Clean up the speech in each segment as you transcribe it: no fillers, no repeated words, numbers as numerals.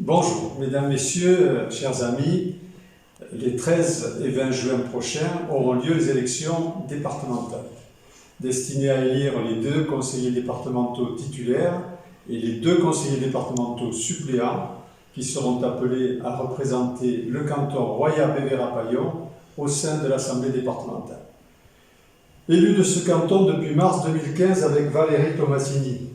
Bonjour, mesdames, messieurs, chers amis, les 13 et 20 juin prochains auront lieu les élections départementales, destinées à élire les 2 conseillers départementaux titulaires et les 2 conseillers départementaux suppléants qui seront appelés à représenter le canton Roya-Bévérapaillon au sein de l'Assemblée départementale. Élu de ce canton depuis mars 2015 avec Valérie Tomasini,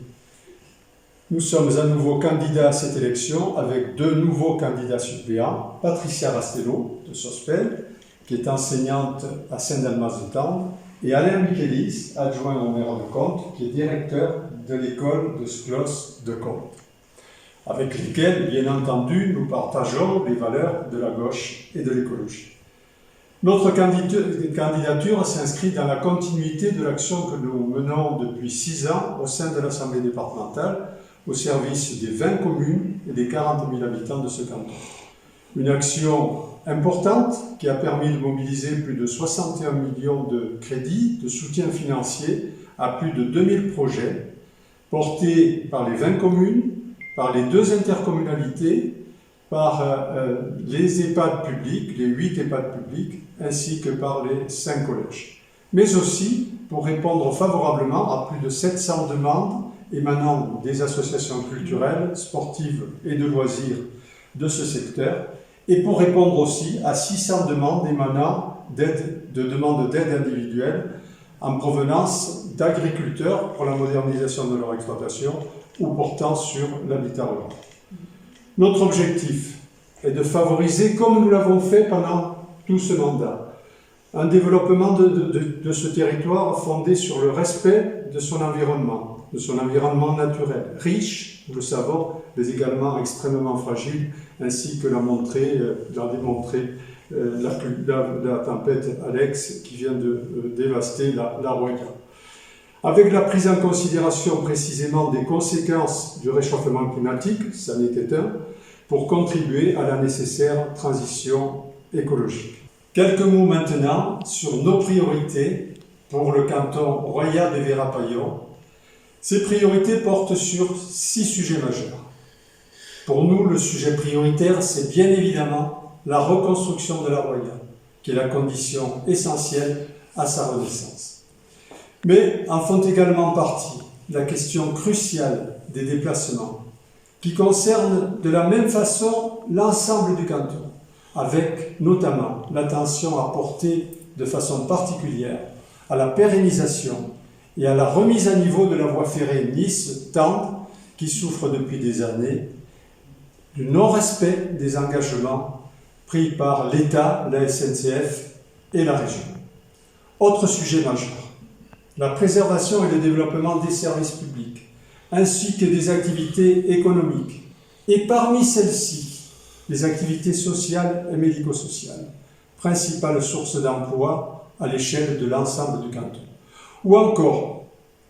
nous sommes à nouveau candidats à cette élection avec 2 nouveaux candidats suppléants, Patricia Rastello de Sospel, qui est enseignante à Saint-Dalmas-de-Tendre, et Alain Michelis, adjoint au maire de Contes, qui est directeur de l'école de Sclos de Contes, avec lesquels, bien entendu, nous partageons les valeurs de la gauche et de l'écologie. Notre candidature s'inscrit dans la continuité de l'action que nous menons depuis 6 ans au sein de l'Assemblée départementale, au service des 20 communes et des 40 000 habitants de ce canton. Une action importante qui a permis de mobiliser plus de 61 millions de crédits de soutien financier à plus de 2000 projets, portés par les 20 communes, par les 2 intercommunalités, par les EHPAD publics, les 8 EHPAD publics, ainsi que par les 5 collèges. Mais aussi pour répondre favorablement à plus de 700 demandes émanant des associations culturelles, sportives et de loisirs de ce secteur, et pour répondre aussi à 600 demandes émanant de demandes d'aide individuelle en provenance d'agriculteurs pour la modernisation de leur exploitation ou portant sur l'habitat rural. Notre objectif est de favoriser, comme nous l'avons fait pendant tout ce mandat, un développement de ce territoire fondé sur le respect de son environnement naturel, riche, nous le savons, mais également extrêmement fragile, ainsi que l'a démontré la tempête Alex qui vient de dévaster la Roya. Avec la prise en considération précisément des conséquences du réchauffement climatique, ça n'était un, pour contribuer à la nécessaire transition écologique. Quelques mots maintenant sur nos priorités pour le canton Roya-Bévérapaillon. Ces priorités portent sur 6 sujets majeurs. Pour nous, le sujet prioritaire, c'est bien évidemment la reconstruction de la Roya, qui est la condition essentielle à sa renaissance. Mais en font également partie la question cruciale des déplacements, qui concerne de la même façon l'ensemble du canton, avec notamment l'attention à porter de façon particulière à la pérennisation et à la remise à niveau de la voie ferrée Nice-Tendre, qui souffre depuis des années du non-respect des engagements pris par l'État, la SNCF et la région. Autre sujet majeur, la préservation et le développement des services publics, ainsi que des activités économiques, et parmi celles-ci, les activités sociales et médico-sociales, principale source d'emploi à l'échelle de l'ensemble du canton. Ou encore,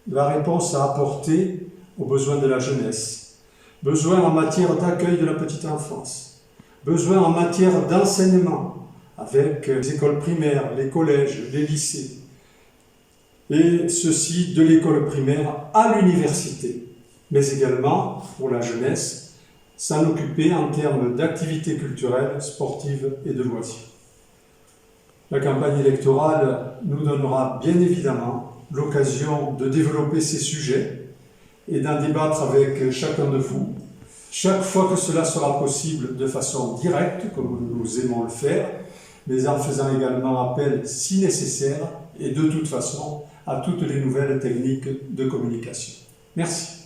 la réponse à apporter aux besoins de la jeunesse, besoins en matière d'accueil de la petite enfance, besoins en matière d'enseignement, avec les écoles primaires, les collèges, les lycées, et ceci de l'école primaire à l'université, mais également, pour la jeunesse, s'en occuper en termes d'activités culturelles, sportives et de loisirs. La campagne électorale nous donnera bien évidemment l'occasion de développer ces sujets et d'en débattre avec chacun de vous, chaque fois que cela sera possible de façon directe, comme nous aimons le faire, mais en faisant également appel, si nécessaire, et de toute façon, à toutes les nouvelles techniques de communication. Merci.